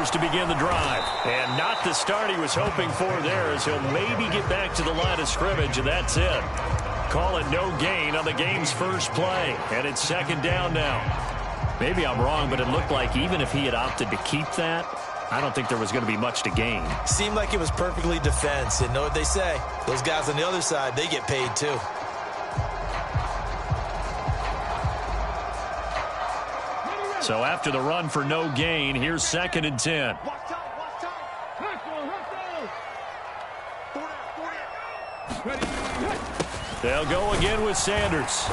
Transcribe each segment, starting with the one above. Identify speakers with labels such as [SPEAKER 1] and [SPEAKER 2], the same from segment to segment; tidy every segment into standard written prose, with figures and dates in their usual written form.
[SPEAKER 1] yards to begin the drive. And not the start he was hoping for there, as he'll maybe get back to the line of scrimmage, and that's it. Call it no gain on the game's first play. And it's second down now. Maybe I'm wrong, but it looked like even if he had opted to keep that, I don't think there was going to be much to gain.
[SPEAKER 2] Seemed like it was perfectly defense. And know what they say? Those guys on the other side, they get paid too.
[SPEAKER 1] So after the run for no gain, here's second and 10. They'll go again with Sanders.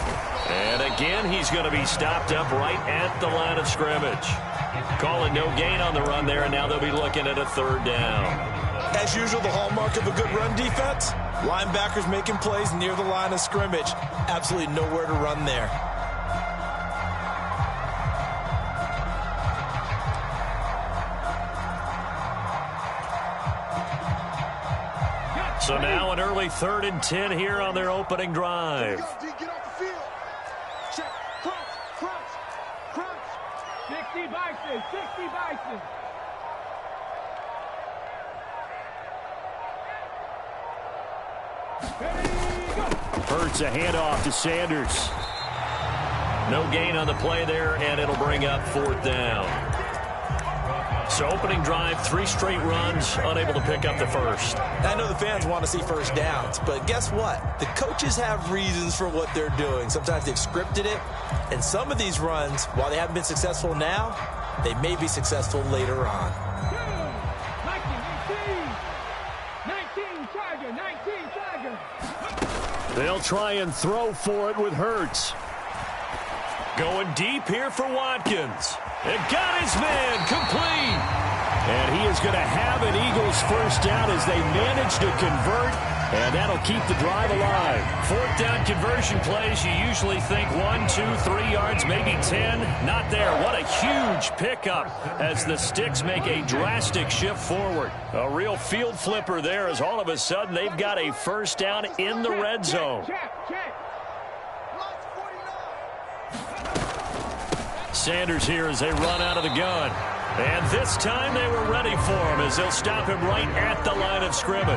[SPEAKER 1] And again, he's going to be stopped up right at the line of scrimmage. Call it no gain on the run there, and now they'll be looking at a third down.
[SPEAKER 2] As usual, the hallmark of a good run defense, linebackers making plays near the line of scrimmage. Absolutely nowhere to run there.
[SPEAKER 1] So now an early 3rd and 10 here on their opening drive.
[SPEAKER 3] Get off the field. Check. Crunch. 60 Bison.
[SPEAKER 1] Hurts a handoff to Sanders. No gain on the play there, and it'll bring up 4th down. So opening drive, 3 straight runs, unable to pick up the first.
[SPEAKER 2] I know the fans want to see first downs, but guess what? The coaches have reasons for what they're doing. Sometimes they've scripted it, and some of these runs, while they haven't been successful now, they may be successful later on.
[SPEAKER 3] 19 Tiger.
[SPEAKER 1] They'll try and throw for it with Hurts. Going deep here for Watkins. It got his man complete. And he is going to have an Eagles first down as they manage to convert. And that'll keep the drive alive. 4th down conversion plays, you usually think 1, 2, 3 yards, maybe 10. Not there. What a huge pickup as the Sticks make a drastic shift forward. A real field flipper there as all of a sudden they've got a first down in the red zone. Sanders here as they run out of the gun. And this time they were ready for him as they'll stop him right at the line of scrimmage.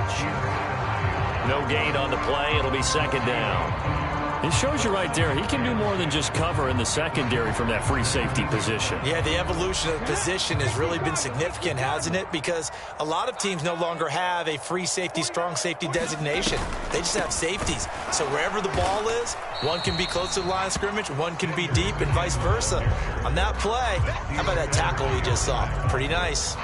[SPEAKER 1] No gain on the play. It'll be second down. It shows you right there, he can do more than just cover in the secondary from that free safety position.
[SPEAKER 2] Yeah, the evolution of the position has really been significant, hasn't it? Because a lot of teams no longer have a free safety, strong safety designation. They just have safeties. So wherever the ball is, one can be close to the line of scrimmage, one can be deep, and vice versa. On that play, how about that tackle we just saw? Pretty nice.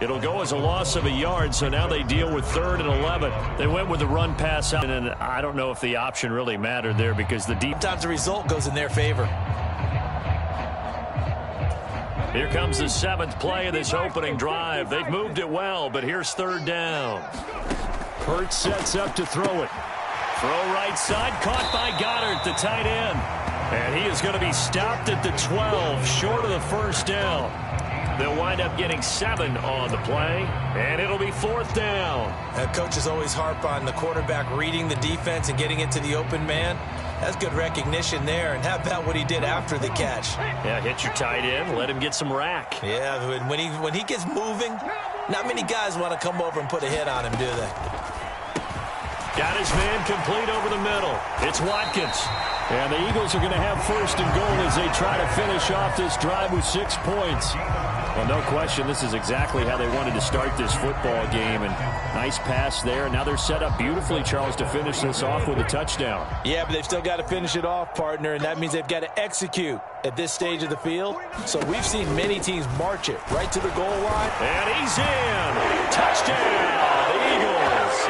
[SPEAKER 1] It'll go as a loss of a yard, so now they deal with 3rd and 11. They went with the run pass out, and I don't know if the option really mattered there because the deep.
[SPEAKER 2] Sometimes the result goes in their favor.
[SPEAKER 1] Here comes the 7th play of this opening drive. They've moved it well, but here's 3rd down. Hurts sets up to throw it. Throw right side, caught by Goddard, the tight end. And he is going to be stopped at the 12, short of the first down. They'll wind up getting 7 on the play, and it'll be 4th down.
[SPEAKER 2] Coaches always harp on the quarterback reading the defense and getting into the open man. That's good recognition there. And how about what he did after the catch?
[SPEAKER 1] Yeah, hit your tight end, let him get some rack.
[SPEAKER 2] Yeah, when he gets moving, not many guys want to come over and put a hit on him, do they?
[SPEAKER 1] Got his man complete over the middle. It's Watkins. And the Eagles are going to have 1st and goal as they try to finish off this drive with 6 points. Well, no question, this is exactly how they wanted to start this football game. And nice pass there. Now they're set up beautifully, Charles, to finish this off with a touchdown.
[SPEAKER 2] Yeah, but they've still got to finish it off, partner, and that means they've got to execute at this stage of the field. So we've seen many teams march it right to the goal line.
[SPEAKER 1] And he's in. Touchdown, Eagles.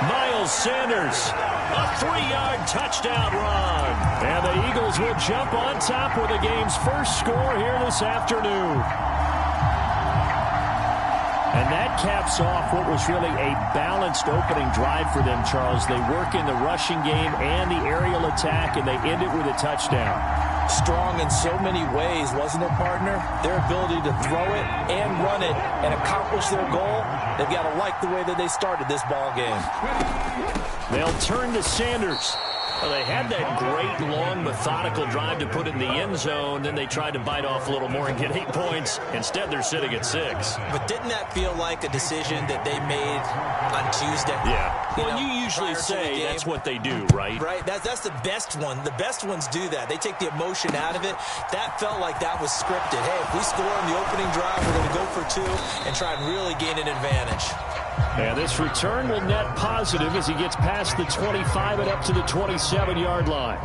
[SPEAKER 1] Miles Sanders, a 3-yard touchdown run. And the Eagles will jump on top with the game's first score here this afternoon. And that caps off what was really a balanced opening drive for them, Charles. They work in the rushing game and the aerial attack, and they end it with a touchdown.
[SPEAKER 2] Strong in so many ways, wasn't it, partner? Their ability to throw it and run it and accomplish their goal, they've got to like the way that they started this ball game.
[SPEAKER 1] They'll turn to Sanders. Well, they had that great, long, methodical drive to put it in the end zone. Then they tried to bite off a little more and get 8 points. Instead, they're sitting at 6.
[SPEAKER 2] But didn't that feel like a decision that they made on Tuesday?
[SPEAKER 1] Yeah. Well, you usually say that's what they do, right?
[SPEAKER 2] Right. That's the best one. The best ones do that. They take the emotion out of it. That felt like that was scripted. Hey, if we score in the opening drive, we're going to go for 2 and try and really gain an advantage.
[SPEAKER 1] And this return will net positive as he gets past the 25 and up to the 27-yard line.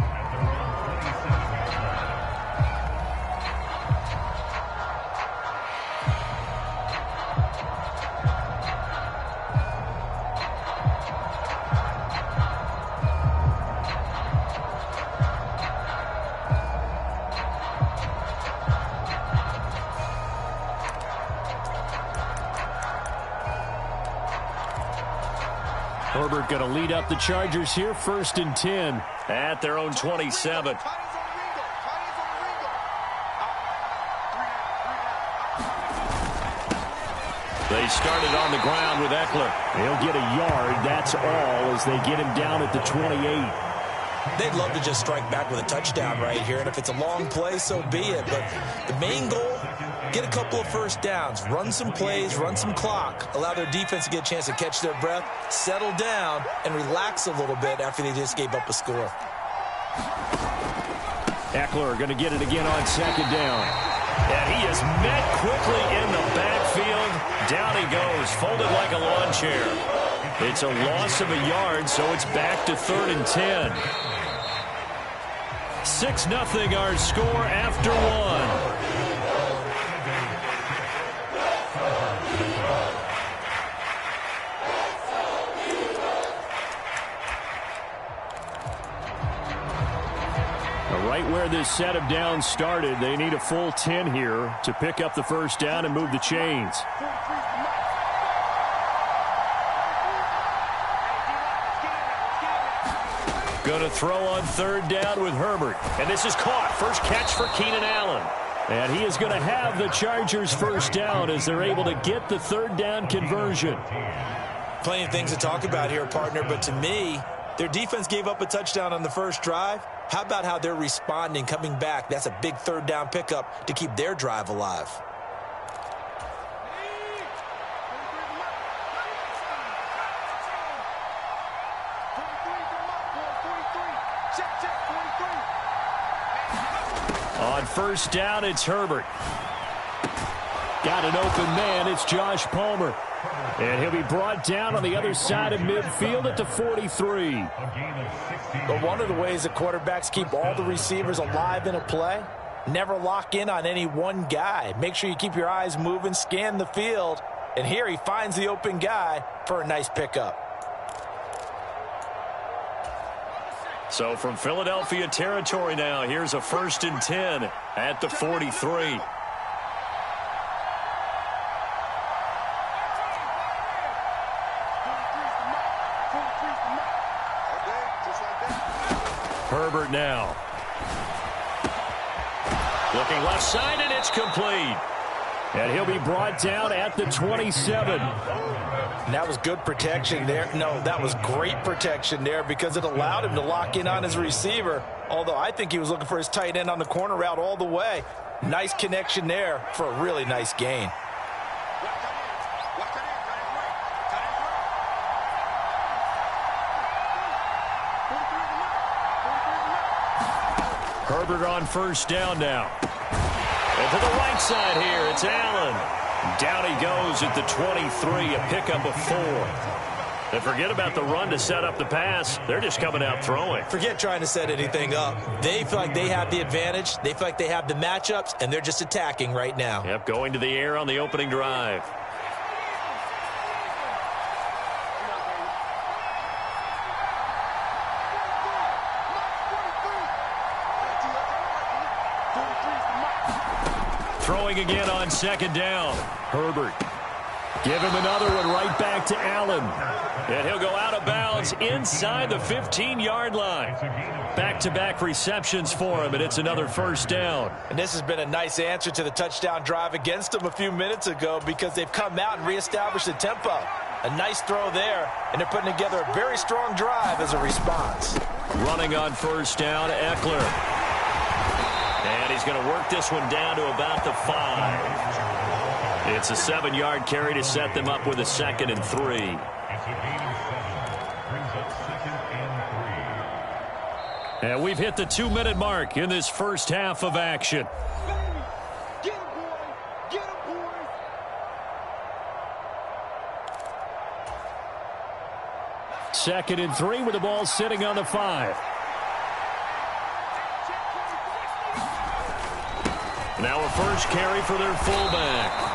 [SPEAKER 1] Herbert going to lead up the Chargers here, 1st and 10 at their own 27. They started on the ground with Eckler. He'll get a yard, that's all, as they get him down at the 28.
[SPEAKER 2] They'd love to just strike back with a touchdown right here, and if it's a long play, so be it. But the main goal, get a couple of first downs, run some plays, run some clock, allow their defense to get a chance to catch their breath, settle down, and relax a little bit after they just gave up a score.
[SPEAKER 1] Eckler going to get it again on 2nd down. And he is met quickly in the backfield. Down he goes, folded like a lawn chair. It's a loss of a yard, so it's back to 3rd and 10. 6-0 our score after 1. Right where this set of downs started, they need a full 10 here to pick up the first down and move the chains. Going to throw on 3rd down with Herbert. And this is caught. First catch for Keenan Allen. And he is going to have the Chargers first down as they're able to get the 3rd down conversion.
[SPEAKER 2] Plenty of things to talk about here, partner, but to me, their defense gave up a touchdown on the first drive. How about how they're responding, coming back? That's a big 3rd down pickup to keep their drive alive.
[SPEAKER 1] On 1st down, it's Herbert. Got an open man. It's Josh Palmer. And he'll be brought down on the other side of midfield at the 43.
[SPEAKER 2] But one of the ways that quarterbacks keep all the receivers alive in a play, never lock in on any one guy. Make sure you keep your eyes moving, scan the field. And here he finds the open guy for a nice pickup.
[SPEAKER 1] So from Philadelphia territory now, here's a 1st and 10 at the 43. Herbert now. Looking left side, and it's complete. And he'll be brought down at the 27.
[SPEAKER 2] And that was good protection there. No, that was great protection there because it allowed him to lock in on his receiver. Although I think he was looking for his tight end on the corner route all the way. Nice connection there for a really nice gain.
[SPEAKER 1] Herbert on 1st down now. And to the right side here, it's Allen. Down he goes at the 23, a pickup of 4. And forget about the run to set up the pass. They're just coming out throwing.
[SPEAKER 2] Forget trying to set anything up. They feel like they have the advantage. They feel like they have the matchups, and they're just attacking right now.
[SPEAKER 1] Yep, going to the air on the opening drive. Throwing again on 2nd down. Herbert. Give him another one right back to Allen. And he'll go out of bounds inside the 15-yard line. Back-to-back receptions for him, and it's another 1st down.
[SPEAKER 2] And this has been a nice answer to the touchdown drive against them a few minutes ago because they've come out and reestablished the tempo. A nice throw there, and they're putting together a very strong drive as a response.
[SPEAKER 1] Running on first down, Eckler. And he's going to work this one down to about the 5. It's a 7-yard carry to set them up with a 2nd and 3. And we've hit the 2-minute mark in this first half of action.
[SPEAKER 3] Get him, boy. Get him, boy.
[SPEAKER 1] Second and 3 with the ball sitting on the 5. Now a first carry for their fullback.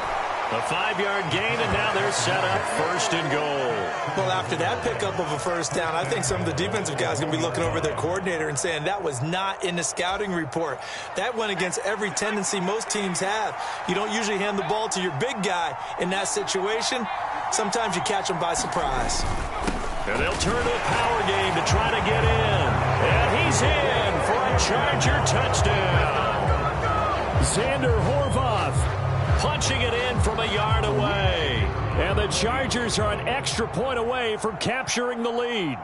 [SPEAKER 1] A 5-yard gain, and now they're set up 1st and goal.
[SPEAKER 2] Well, after that pickup of a first down, I think some of the defensive guys are going to be looking over their coordinator and saying that was not in the scouting report. That went against every tendency most teams have. You don't usually hand the ball to your big guy in that situation. Sometimes you catch them by surprise.
[SPEAKER 1] And they'll turn to a power game to try to get in. And he's in for a Charger touchdown. Xander Horvath punching it in from a yard away. And the Chargers are an extra point away from capturing the lead.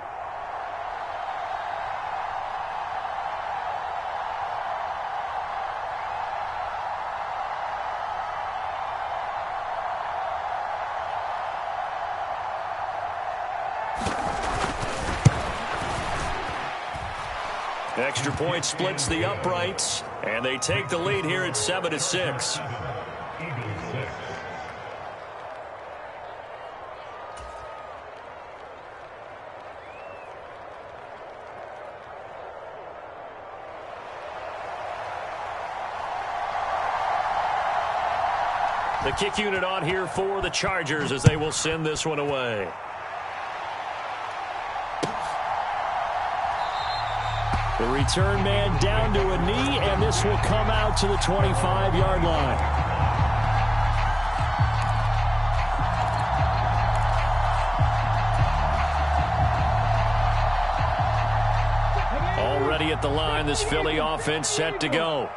[SPEAKER 1] Extra point splits the uprights, and they take the lead here at 7-6. The kick unit on here for the Chargers as they will send this one away. The return man down to a knee, and this will come out to the 25-yard line. Already at the line, this Philly offense set to go.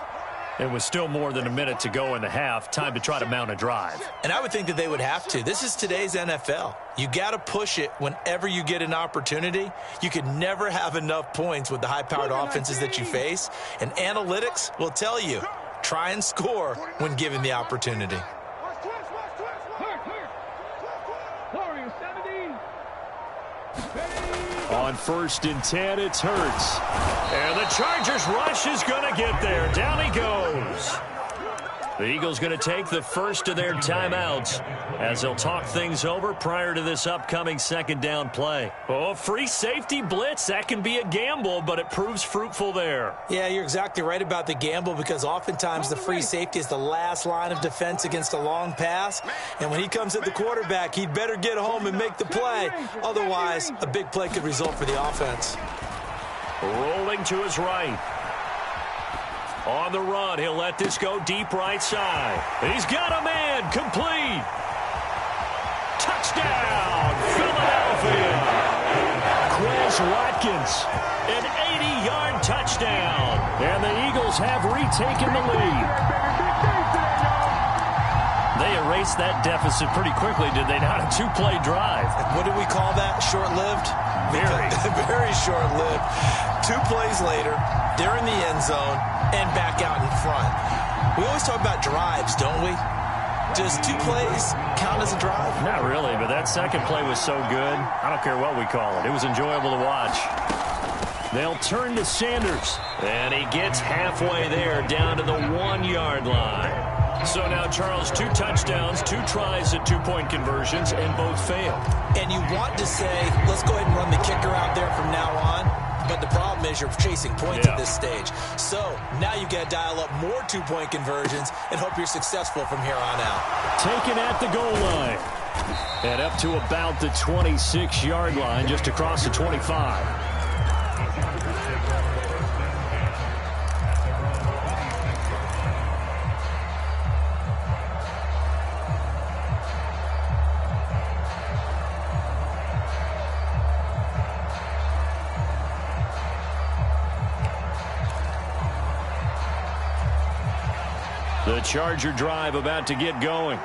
[SPEAKER 1] It was still more than a minute to go in the half. Time to try to mount a drive.
[SPEAKER 2] And I would think that they would have to. This is today's NFL. You got to push it whenever you get an opportunity. You could never have enough points with the high-powered offenses that you face. And analytics will tell you, try and score when given the opportunity.
[SPEAKER 1] On 1st and 10, it's Hurts. And the Chargers rush is going to get there. Down he goes. The Eagles going to take the first of their timeouts as they'll talk things over prior to this upcoming 2nd down play. Oh, free safety blitz. That can be a gamble, but it proves fruitful there.
[SPEAKER 2] Yeah, you're exactly right about the gamble because oftentimes the free safety is the last line of defense against a long pass. And when he comes at the quarterback, he'd better get home and make the play. Otherwise, a big play could result for the offense.
[SPEAKER 1] Rolling to his right. On the run, he'll let this go deep right side. He's got a man, complete. Touchdown, Philadelphia. Quez Watkins, an 80-yard touchdown. And the Eagles have retaken the lead. They erased that deficit pretty quickly, did they not? A 2-play drive.
[SPEAKER 2] What do we call that? Short-lived?
[SPEAKER 1] Very.
[SPEAKER 2] Very short-lived. 2 plays later, they're in the end zone and back out in front. We always talk about drives, don't we? Does 2 plays count as a drive?
[SPEAKER 1] Not really, but that second play was so good. I don't care what we call it. It was enjoyable to watch. They'll turn to Sanders, and he gets halfway there down to the 1-yard line. So now, Charles, 2 touchdowns, 2 tries at 2-point conversions, and both failed.
[SPEAKER 2] And you want to say, let's go ahead and run the kicker out there from now on. But the problem is you're chasing points at this stage. So now you got to dial up more 2-point conversions and hope you're successful from here on out.
[SPEAKER 1] Taken at the goal line. And up to about the 26-yard line, just across the 25. The Charger drive about to get going.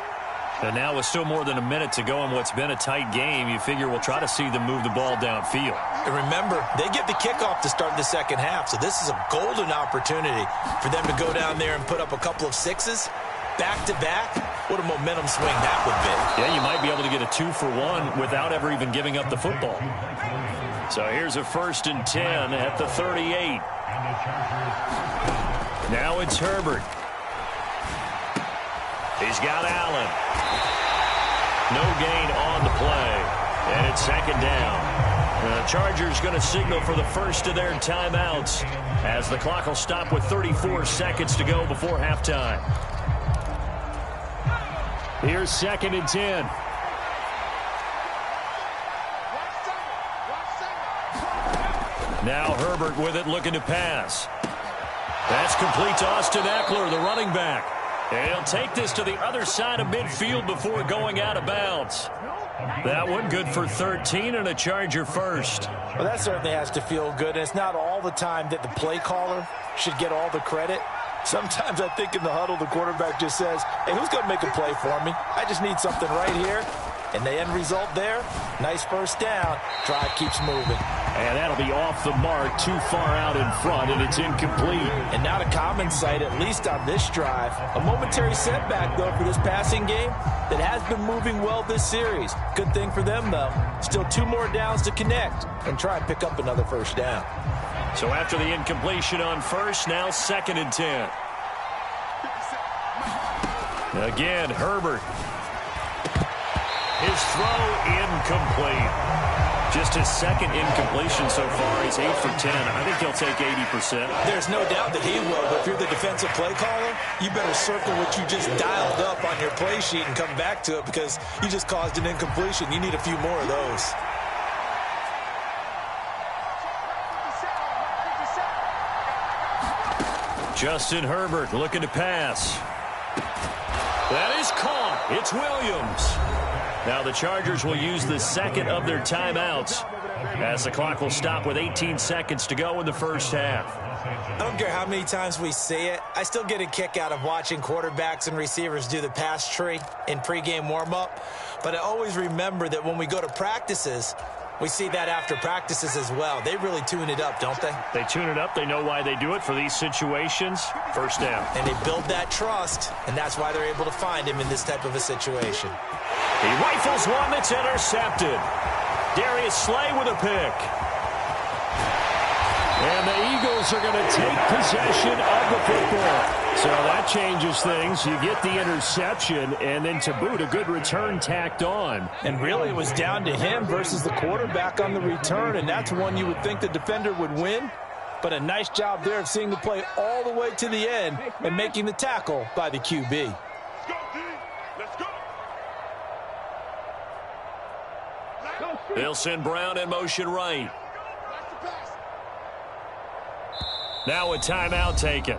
[SPEAKER 1] And now with still more than a minute to go in what's been a tight game, you figure we'll try to see them move the ball downfield.
[SPEAKER 2] And remember, they get the kickoff to start the second half, so this is a golden opportunity for them to go down there and put up a couple of sixes back-to-back. What a momentum swing that would be.
[SPEAKER 1] Yeah, you might be able to get a 2-for-1 without ever even giving up the football. So here's a 1st and 10 at the 38. Now it's Herbert. He's got Allen. No gain on the play. And it's 2nd down. The Chargers going to signal for the first of their timeouts as the clock will stop with 34 seconds to go before halftime. Here's 2nd and 10. Now Herbert with it, looking to pass. That's complete to Austin Eckler, the running back. And he'll take this to the other side of midfield before going out of bounds. That one good for 13 and a Charger first.
[SPEAKER 2] Well, that certainly has to feel good. And it's not all the time that the play caller should get all the credit. Sometimes I think in the huddle, the quarterback just says, hey, who's going to make a play for me? I just need something right here. And the end result there, nice first down. Drive keeps moving.
[SPEAKER 1] And that'll be off the mark, too far out in front, and it's incomplete.
[SPEAKER 2] And not a common sight, at least on this drive. A momentary setback, though, for this passing game that has been moving well this series. Good thing for them, though. Still 2 more downs to connect and try and pick up another first down.
[SPEAKER 1] So after the incompletion on first, now 2nd and 10. Again, Herbert. His throw incomplete. Just his 2nd incompletion so far. He's 8 for 10. I think he'll take 80%.
[SPEAKER 2] There's no doubt that he will, but if you're the defensive play caller, you better circle what you just dialed up on your play sheet and come back to it because you just caused an incompletion. You need a few more of those.
[SPEAKER 1] Justin Herbert looking to pass. That is caught. It's Williams. Now the Chargers will use the 2nd of their timeouts as the clock will stop with 18 seconds to go in the first half.
[SPEAKER 2] I don't care how many times we see it. I still get a kick out of watching quarterbacks and receivers do the pass tree in pregame warm-up. But I always remember that when we go to practices, we see that after practices as well. They really tune it up, don't they?
[SPEAKER 1] They tune it up. They know why they do it for these situations. First down.
[SPEAKER 2] And they build that trust, and that's why they're able to find him in this type of a situation.
[SPEAKER 1] He rifles one that's intercepted. Darius Slay with a pick. And the Eagles are going to take possession of the football. So that changes things. You get the interception, and then to boot, a good return tacked on.
[SPEAKER 2] And really, it was down to him versus the quarterback on the return, and that's one you would think the defender would win. But a nice job there of seeing the play all the way to the end and making the tackle by the QB.
[SPEAKER 1] They'll send Brown in motion right. Now a timeout taken.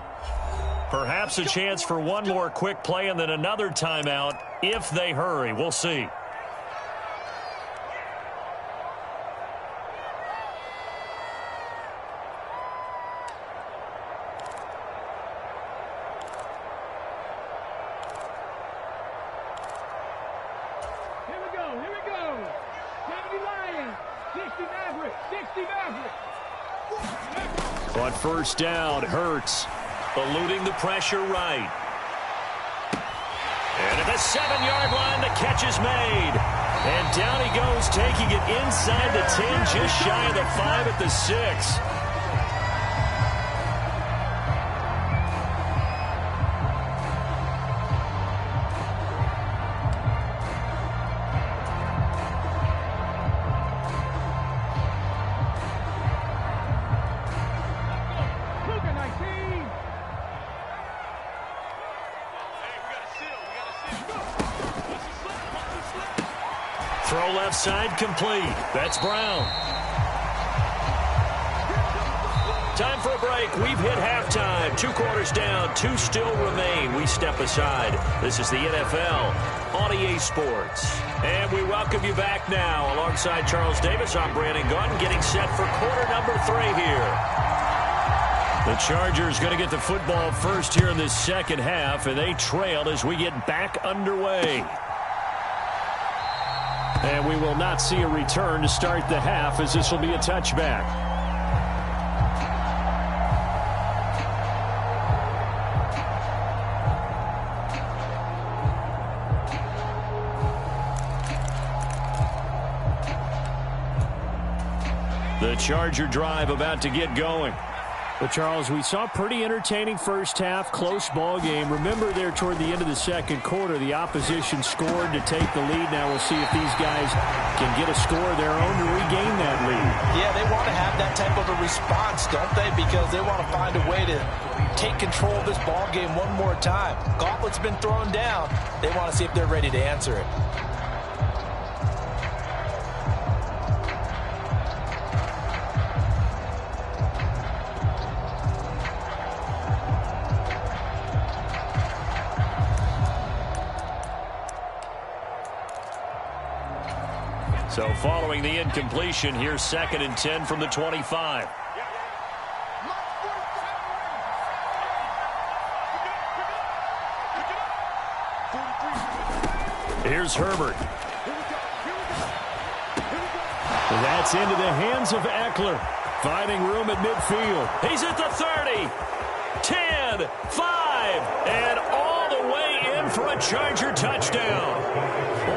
[SPEAKER 1] Perhaps a chance for one more quick play and then another timeout if they hurry. We'll see. On first down, Hurts eluding the pressure right. And at the 7-yard line, the catch is made. And down he goes, taking it inside the 10, just shy of the 5 at the 6. Throw left side complete. That's Brown. Time for a break. We've hit halftime. 2 quarters down. 2 still remain. We step aside. This is the NFL on EA Sports. And we welcome you back now. Alongside Charles Davis, I'm Brandon Gunn, getting set for quarter number 3 here. The Chargers going to get the football first here in this second half, and they trail as we get back underway. And we will not see a return to start the half, as this will be a touchback. The Charger drive about to get going. But, Charles, we saw a pretty entertaining first half, close ball game. Remember there toward the end of the second quarter, the opposition scored to take the lead. Now we'll see if these guys can get a score of their own to regain that lead.
[SPEAKER 2] Yeah, they want to have that type of a response, don't they? Because they want to find a way to take control of this ball game one more time. Gauntlet's been thrown down. They want to see if they're ready to answer it.
[SPEAKER 1] So following the incompletion, here's 2nd and 10 from the 25. Here's Herbert. That's into the hands of Eckler. Finding room at midfield. He's at the 30. 10, 5, and all the way in for a Charger touchdown.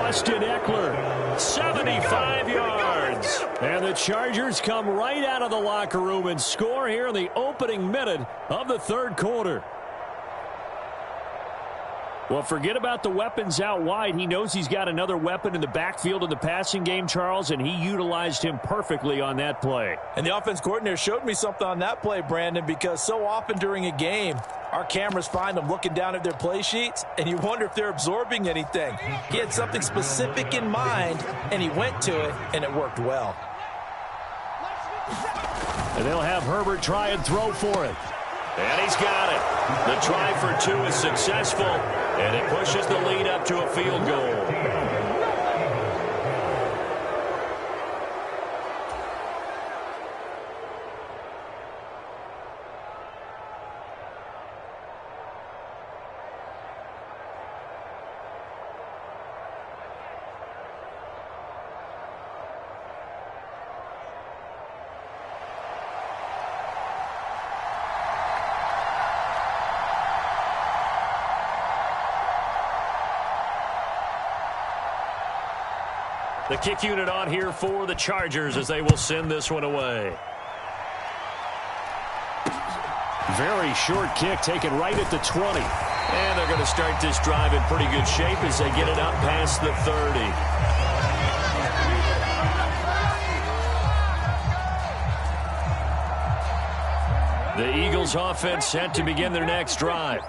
[SPEAKER 1] Austin Eckler, 75 yards. And the Chargers come right out of the locker room and score here in the opening minute of the third quarter. Well, forget about the weapons out wide. He knows he's got another weapon in the backfield in the passing game, Charles, and he utilized him perfectly on that play.
[SPEAKER 2] And the offense coordinator showed me something on that play, Brandon, because so often during a game, our cameras find them looking down at their play sheets, and you wonder if they're absorbing anything. He had something specific in mind, and he went to it, and it worked well.
[SPEAKER 1] And they'll have Herbert try and throw for it. And he's got it. The try for 2 is successful, and it pushes the lead up to a field goal. The kick unit on here for the Chargers as they will send this one away. Very short kick taken right at the 20. And they're going to start this drive in pretty good shape as they get it up past the 30. The Eagles offense set to begin their next drive.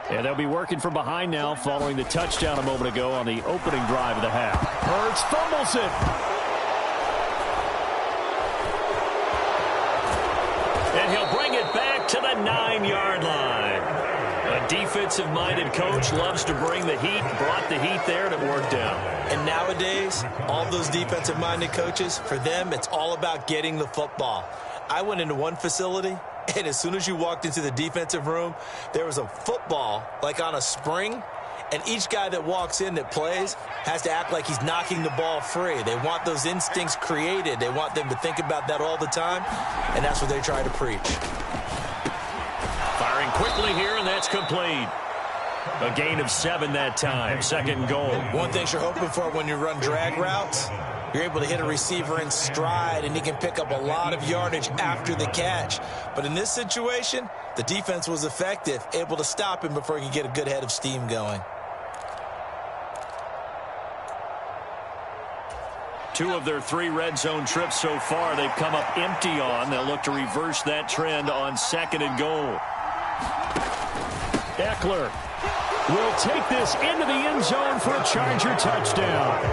[SPEAKER 1] And they'll be working from behind now following the touchdown a moment ago on the opening drive of the half. Hurts fumbles it. And he'll bring it back to the 9-yard line. A defensive-minded coach loves to bring the heat, brought the heat there, and it worked out.
[SPEAKER 2] And nowadays, all those defensive-minded coaches, for them, it's all about getting the football. I went into one facility, and as soon as you walked into the defensive room, there was a football, like on a spring, and each guy that walks in that plays has to act like he's knocking the ball free. They want those instincts created. They want them to think about that all the time, and that's what they try to preach.
[SPEAKER 1] Firing quickly here, and that's complete. A gain of 7 that time. 2nd and goal.
[SPEAKER 2] One thing you're hoping for when you run drag routes, you're able to hit a receiver in stride, and he can pick up a lot of yardage after the catch. But in this situation, the defense was effective, able to stop him before he could get a good head of steam going.
[SPEAKER 1] 2 of their 3 red zone trips so far, they've come up empty on. They'll look to reverse that trend on 2nd and goal. Eckler will take this into the end zone for a Charger touchdown.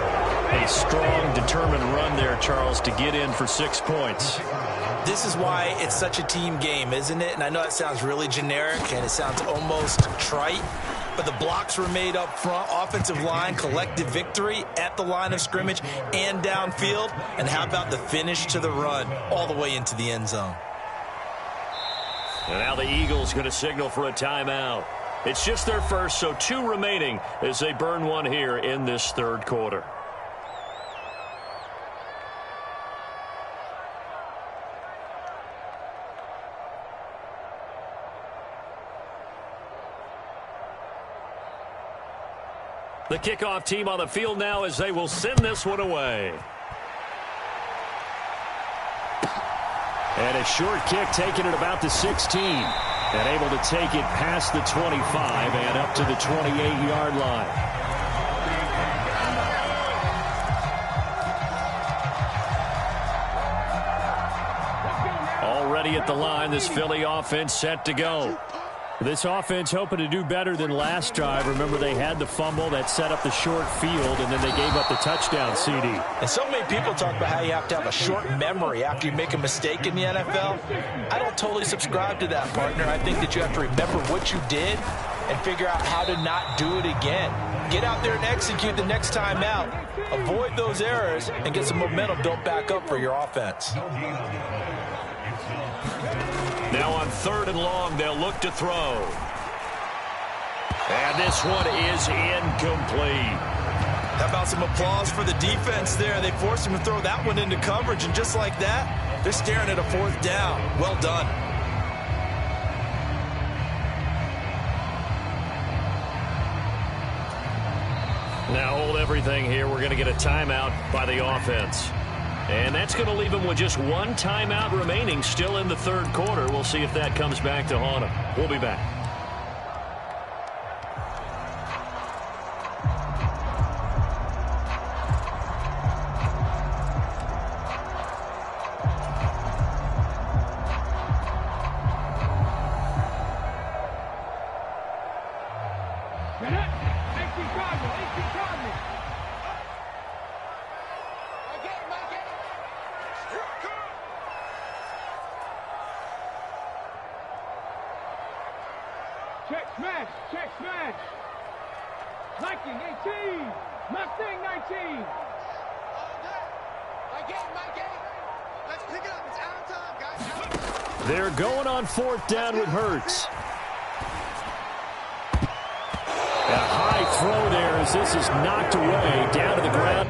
[SPEAKER 1] A strong, determined run there, Charles, to get in for 6 points.
[SPEAKER 2] This is why it's such a team game, isn't it? And I know it sounds really generic and it sounds almost trite, but the blocks were made up front, offensive line, collective victory at the line of scrimmage and downfield. And how about the finish to the run all the way into the end zone?
[SPEAKER 1] And now the Eagles going to signal for a timeout. It's just their first, so 2 remaining as they burn one here in this third quarter. The kickoff team on the field now as they will send this one away. And a short kick taken at about the 16. And able to take it past the 25 and up to the 28-yard line. Already at the line, this Philly offense set to go. This offense hoping to do better than last drive. Remember, they had the fumble that set up the short field, and then they gave up the touchdown CD.
[SPEAKER 2] And so many people talk about how you have to have a short memory after you make a mistake in the NFL. I don't totally subscribe to that, partner. I think that you have to remember what you did and figure out how to not do it again. Get out there and execute the next time out. Avoid those errors and get some momentum built back up for your offense.
[SPEAKER 1] Now on 3rd and long, they'll look to throw. And this one is incomplete.
[SPEAKER 2] How about some applause for the defense there? They forced him to throw that one into coverage, and just like that, they're staring at a 4th down. Well done.
[SPEAKER 1] Now hold everything here. We're going to get a timeout by the offense. And that's going to leave them with just one timeout remaining still in the 3rd quarter. We'll see if that comes back to haunt them. We'll be back.
[SPEAKER 3] Check smash, check smash. Liking 18, Mustang 19. My game. Let's pick it up. It's out of time, guys.
[SPEAKER 1] They're going on 4th down with Hurts. A high throw there as this is knocked away down to the ground.